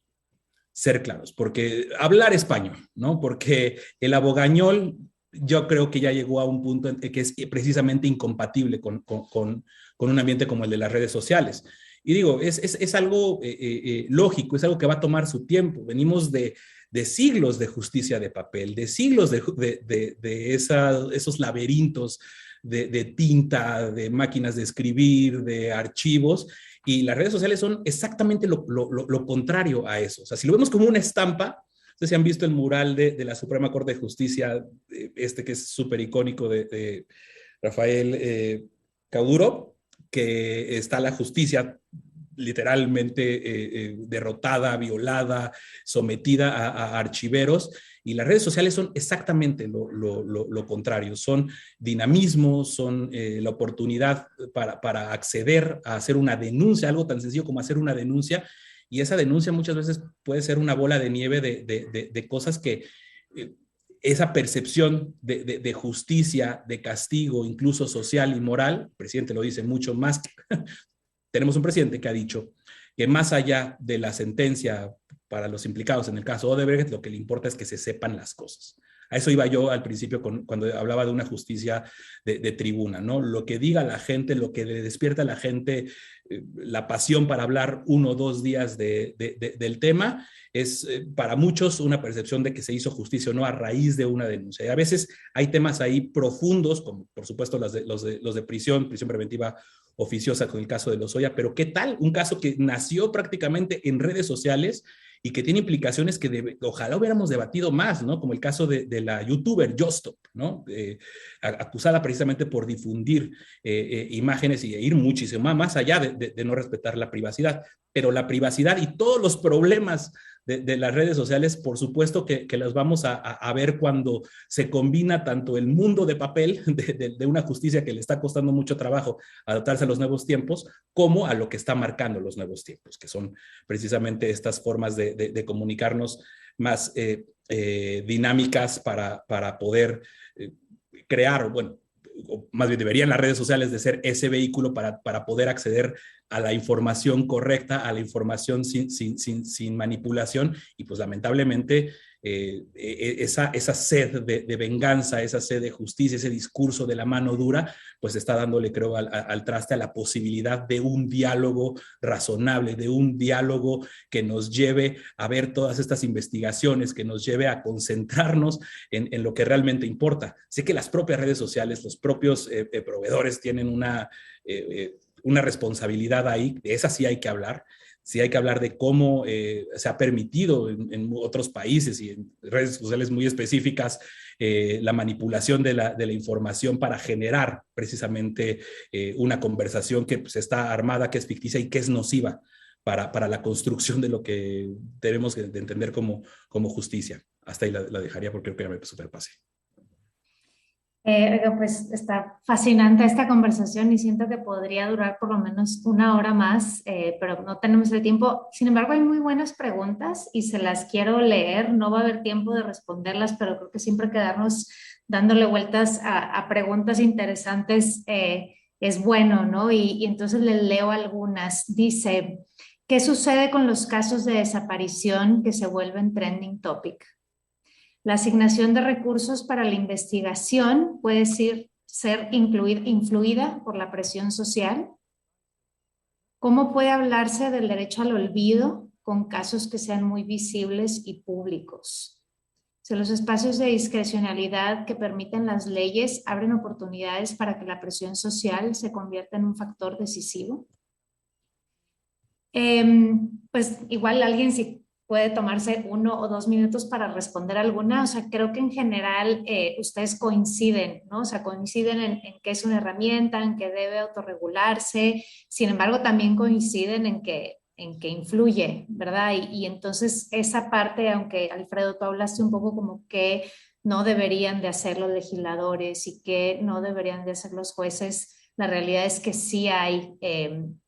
porque hablar español, ¿no? Porque el abogañol yo creo que ya llegó a un punto en que es precisamente incompatible con un ambiente como el de las redes sociales. Y digo, es algo lógico, es algo que va a tomar su tiempo. Venimos de siglos de justicia de papel, de siglos de esos laberintos de tinta, de máquinas de escribir, de archivos, Y las redes sociales son exactamente lo contrario a eso. O sea, si lo vemos como una estampa, no sé si han visto el mural de la Suprema Corte de Justicia, que es súper icónico de Rafael Cauduro, que está la justicia literalmente derrotada, violada, sometida a archiveros, y las redes sociales son exactamente lo contrario, son dinamismo, son la oportunidad para acceder a hacer una denuncia, algo tan sencillo como hacer una denuncia, y esa denuncia muchas veces puede ser una bola de nieve de cosas que esa percepción de justicia, de castigo, incluso social y moral, el presidente lo dice mucho más, tenemos un presidente que ha dicho que más allá de la sentencia para los implicados en el caso Odebrecht, lo que le importa es que se sepan las cosas. A eso iba yo al principio cuando hablaba de una justicia de tribuna, ¿no? Lo que diga la gente, lo que le despierta a la gente la pasión para hablar 1 o 2 días del tema, es para muchos una percepción de que se hizo justicia o no a raíz de una denuncia. Y a veces hay temas ahí profundos, como por supuesto los de prisión preventiva oficiosa con el caso de Lozoya, pero ¿qué tal? Un caso que nació prácticamente en redes sociales y que tiene implicaciones que ojalá hubiéramos debatido más, ¿no? Como el caso de la youtuber Justop, ¿no? Acusada precisamente por difundir imágenes y ir muchísimo más allá de no respetar la privacidad. Pero la privacidad y todos los problemas de las redes sociales, por supuesto que los vamos a ver cuando se combina tanto el mundo de papel de una justicia que le está costando mucho trabajo adaptarse a los nuevos tiempos, como a lo que está marcando los nuevos tiempos, que son precisamente estas formas de comunicarnos más dinámicas para poder crear, bueno, más bien deberían las redes sociales de ser ese vehículo para poder acceder a la información correcta, a la información sin manipulación, y pues lamentablemente esa sed de venganza, esa sed de justicia, ese discurso de la mano dura, pues está dándole, creo, al traste a la posibilidad de un diálogo razonable, de un diálogo que nos lleve a ver todas estas investigaciones, que nos lleve a concentrarnos en lo que realmente importa. Sé que las propias redes sociales, los propios proveedores tienen una responsabilidad ahí, de esa sí hay que hablar. Sí hay que hablar de cómo se ha permitido en otros países y en redes sociales muy específicas la manipulación de la información para generar precisamente una conversación que pues, está armada, que es ficticia y que es nociva para la construcción de lo que debemos de entender como justicia. Hasta ahí la dejaría porque creo que ya me superpasé.
Pues está fascinante esta conversación y siento que podría durar por lo menos 1 hora más, pero no tenemos el tiempo. Sin embargo, hay muy buenas preguntas y se las quiero leer. No va a haber tiempo de responderlas, pero creo que siempre quedarnos dándole vueltas a preguntas interesantes es bueno, ¿no? Y entonces les leo algunas. Dice, ¿qué sucede con los casos de desaparición que se vuelven trending topic? La asignación de recursos para la investigación puede ser influida por la presión social. ¿Cómo puede hablarse del derecho al olvido con casos que sean muy visibles y públicos? Si los espacios de discrecionalidad que permiten las leyes abren oportunidades para que la presión social se convierta en un factor decisivo. Pues igual alguien si puede tomarse 1 o 2 minutos para responder alguna. O sea, creo que en general ustedes coinciden, ¿no? O sea, coinciden en que es una herramienta, en que debe autorregularse. Sin embargo, también coinciden en que influye, ¿verdad? Y entonces esa parte, aunque Alfredo, tú hablaste un poco como que no deberían de hacer los legisladores y que no deberían de hacer los jueces, la realidad es que sí hay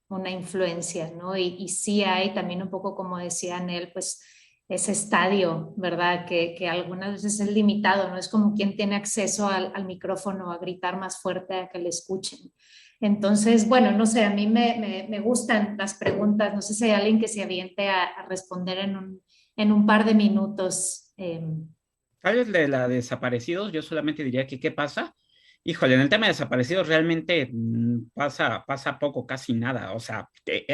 una influencia, ¿no? Y sí hay también un poco, como decía Anel, pues ese estadio, ¿verdad? Que algunas veces es limitado, ¿no? Es como quien tiene acceso al micrófono a gritar más fuerte a que le escuchen. Entonces, bueno, no sé, a mí me gustan las preguntas, no sé si hay alguien que se aviente a responder en un par de minutos.
Tal vez de la desaparecidos, yo solamente diría que qué pasa Híjole, en el tema de desaparecidos realmente pasa poco, casi nada. O sea,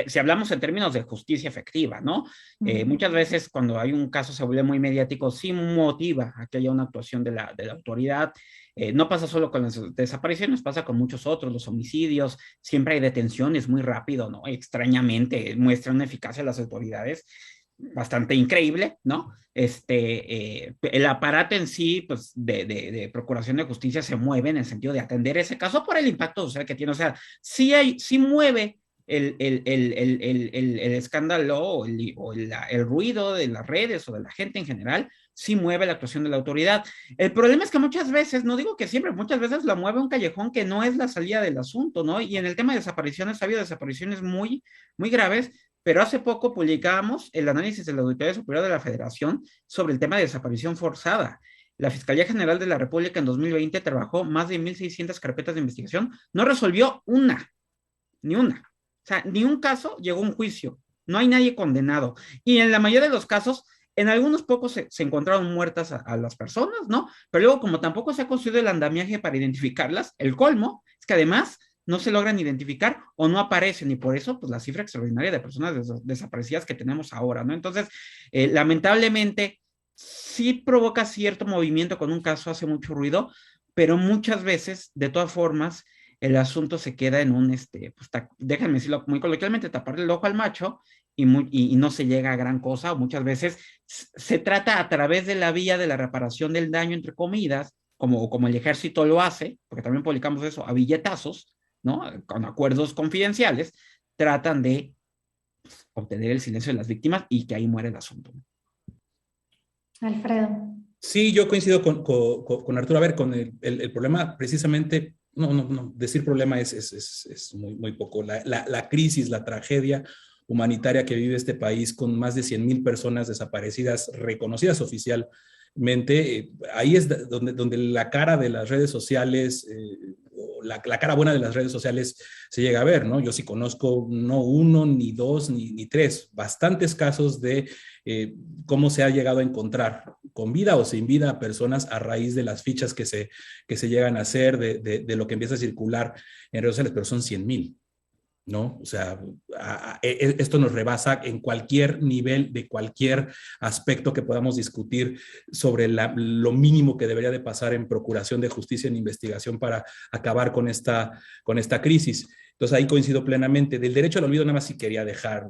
si hablamos en términos de justicia efectiva, ¿no? Muchas veces cuando hay un caso se vuelve muy mediático, sí motiva a que haya una actuación de la autoridad. No pasa solo con las desapariciones, pasa con muchos otros, los homicidios, siempre hay detenciones muy rápido, ¿no? Extrañamente muestran una eficacia de las autoridades bastante increíble, ¿no? El aparato en sí, pues, de procuración de justicia se mueve en el sentido de atender ese caso por el impacto social que tiene. O sea, sí mueve el escándalo el ruido de las redes o de la gente en general, sí mueve la actuación de la autoridad. El problema es que muchas veces, no digo que siempre, muchas veces la mueve un callejón que no es la salida del asunto, ¿no? Y en el tema de desapariciones ha habido desapariciones muy graves, pero hace poco publicamos el análisis de la Auditoría Superior de la Federación sobre el tema de desaparición forzada. La Fiscalía General de la República en 2020 trabajó más de 1,600 carpetas de investigación, no resolvió ni una. O sea, ni un caso llegó a un juicio, no hay nadie condenado. Y en la mayoría de los casos, en algunos pocos se encontraron muertas a las personas, ¿no? Pero luego, como tampoco se ha construido el andamiaje para identificarlas, el colmo es que además no se logran identificar o no aparecen, y por eso, pues la cifra extraordinaria de personas desaparecidas que tenemos ahora, ¿no? Entonces, lamentablemente, sí provoca cierto movimiento con un caso, hace mucho ruido, pero muchas veces, de todas formas, el asunto se queda en pues, déjenme decirlo muy coloquialmente, taparle el ojo al macho y no se llega a gran cosa, o muchas veces se trata a través de la vía de la reparación del daño, entre comillas, como el ejército lo hace, porque también publicamos eso, a billetazos, ¿no? Con acuerdos confidenciales, tratan de obtener el silencio de las víctimas y que ahí muere el asunto.
Alfredo.
Sí, yo coincido con Arturo. A ver, con el problema precisamente, no, decir problema es muy poco. La crisis, la tragedia humanitaria que vive este país con más de 100,000 personas desaparecidas, reconocidas oficialmente, ahí es donde la cara de las redes sociales, la cara buena de las redes sociales se llega a ver, ¿no? Yo sí conozco no uno, ni dos, ni tres, bastantes casos de cómo se ha llegado a encontrar con vida o sin vida a personas a raíz de las fichas que se llegan a hacer, de lo que empieza a circular en redes sociales, pero son 100,000. ¿No? O sea, esto nos rebasa en cualquier nivel, de cualquier aspecto que podamos discutir sobre lo mínimo que debería de pasar en procuración de justicia, en investigación para acabar con esta crisis. Entonces ahí coincido plenamente. Del derecho al olvido nada más sí quería dejar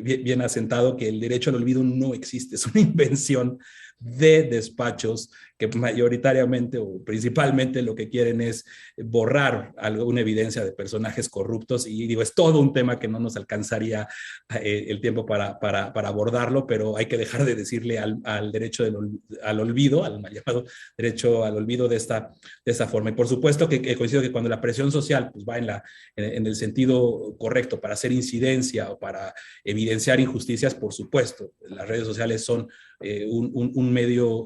bien asentado que el derecho al olvido no existe, es una invención de despachos que mayoritariamente o principalmente lo que quieren es borrar alguna evidencia de personajes corruptos, y digo, es todo un tema que no nos alcanzaría el tiempo para abordarlo, pero hay que dejar de decirle al derecho al olvido, al mal llamado derecho al olvido de esta forma. Y por supuesto que coincido que cuando la presión social pues, va en el sentido correcto para hacer incidencia o para evidenciar injusticias, por supuesto, las redes sociales son un medio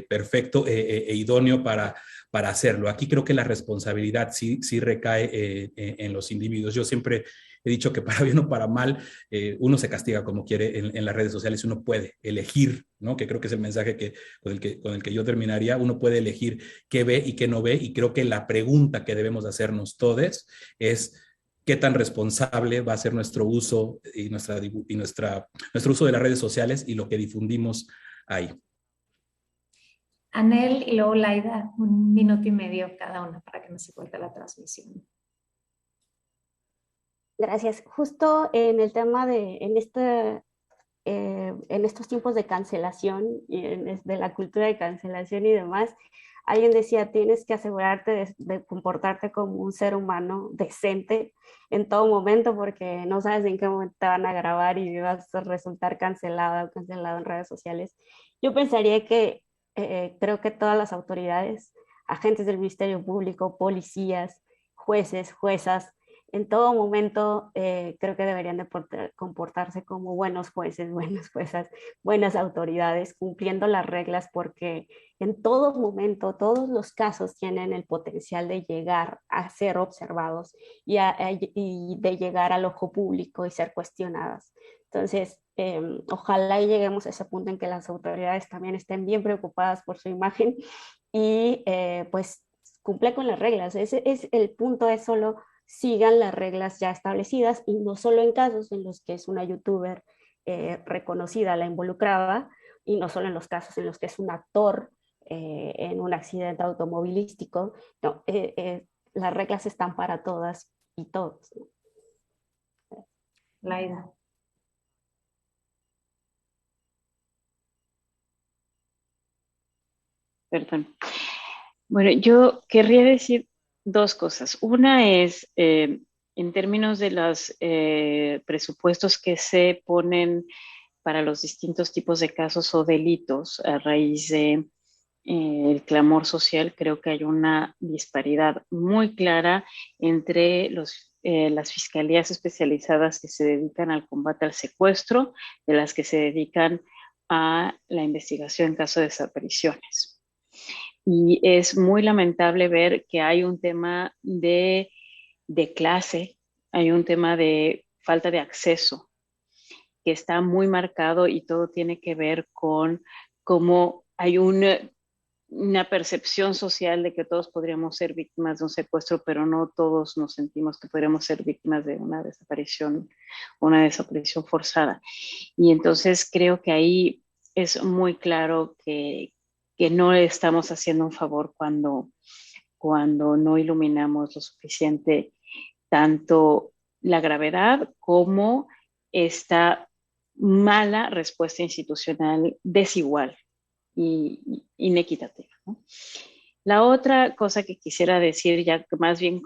perfecto e idóneo para hacerlo. Aquí creo que la responsabilidad sí recae en los individuos. Yo siempre he dicho que para bien o para mal, uno se castiga como quiere en las redes sociales, uno puede elegir, ¿no? Que creo que es el mensaje con el que yo terminaría, uno puede elegir qué ve y qué no ve, y creo que la pregunta que debemos hacernos todos es qué tan responsable va a ser nuestro uso y nuestro uso de las redes sociales y lo que difundimos ahí.
Anel y luego Laida, 1 minuto y medio cada una para que no se corte la transmisión.
Gracias. Justo en el tema en estos tiempos de cancelación y de la cultura de cancelación y demás, alguien decía, tienes que asegurarte de comportarte como un ser humano decente en todo momento, porque no sabes en qué momento te van a grabar y vas a resultar cancelado o cancelado en redes sociales. Yo pensaría que creo que todas las autoridades, agentes del Ministerio Público, policías, jueces, juezas, en todo momento creo que deberían de comportarse como buenos jueces, buenas juezas, buenas autoridades, cumpliendo las reglas, porque en todo momento todos los casos tienen el potencial de llegar a ser observados y de llegar al ojo público y ser cuestionadas. Entonces, ojalá y lleguemos a ese punto en que las autoridades también estén bien preocupadas por su imagen y pues cumple con las reglas. Ese es el punto, es solo sigan las reglas ya establecidas y no solo en casos en los que es una youtuber reconocida la involucrada y no solo en los casos en los que es un actor en un accidente automovilístico. No, las reglas están para todas y todos.
Laida.
Perdón. Bueno, yo querría decir dos cosas. Una es, en términos de los presupuestos que se ponen para los distintos tipos de casos o delitos a raíz de el clamor social, creo que hay una disparidad muy clara entre las fiscalías especializadas que se dedican al combate al secuestro, de las que se dedican a la investigación en caso de desapariciones. Y es muy lamentable ver que hay un tema de clase, hay un tema de falta de acceso que está muy marcado y todo tiene que ver con cómo hay una percepción social de que todos podríamos ser víctimas de un secuestro, pero no todos nos sentimos que podríamos ser víctimas de una desaparición forzada. Y entonces creo que ahí es muy claro que no estamos haciendo un favor cuando no iluminamos lo suficiente tanto la gravedad como esta mala respuesta institucional desigual y inequitativa, ¿no? La otra cosa que quisiera decir, ya más bien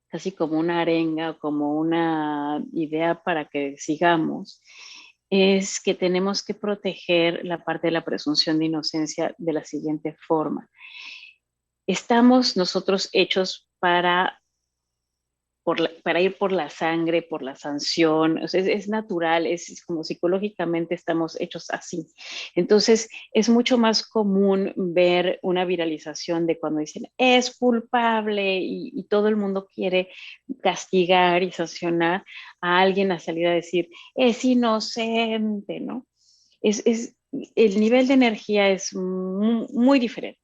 casi como una arenga o como una idea para que sigamos, es que tenemos que proteger la parte de la presunción de inocencia de la siguiente forma. Estamos nosotros hechos para ir por la sangre, por la sanción, o sea, es natural, es como psicológicamente estamos hechos así. Entonces, es mucho más común ver una viralización de cuando dicen es culpable y todo el mundo quiere castigar y sancionar a alguien a salir a decir es inocente, ¿no? El nivel de energía es muy, muy diferente.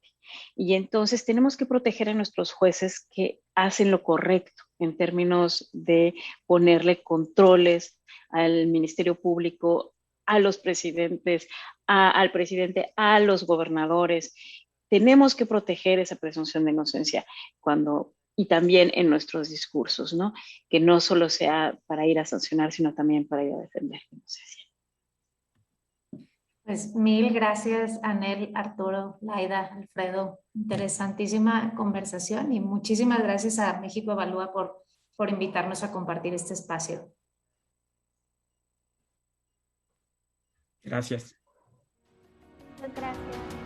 Y entonces tenemos que proteger a nuestros jueces que hacen lo correcto en términos de ponerle controles al Ministerio Público, a los presidentes, al presidente, a los gobernadores. Tenemos que proteger esa presunción de inocencia y también en nuestros discursos, ¿no? Que no solo sea para ir a sancionar, sino también para ir a defender la inocencia.
Pues mil gracias, Anel, Arturo, Laida, Alfredo. Interesantísima conversación y muchísimas gracias a México Evalúa por invitarnos a compartir este espacio.
Gracias.
Muchas gracias.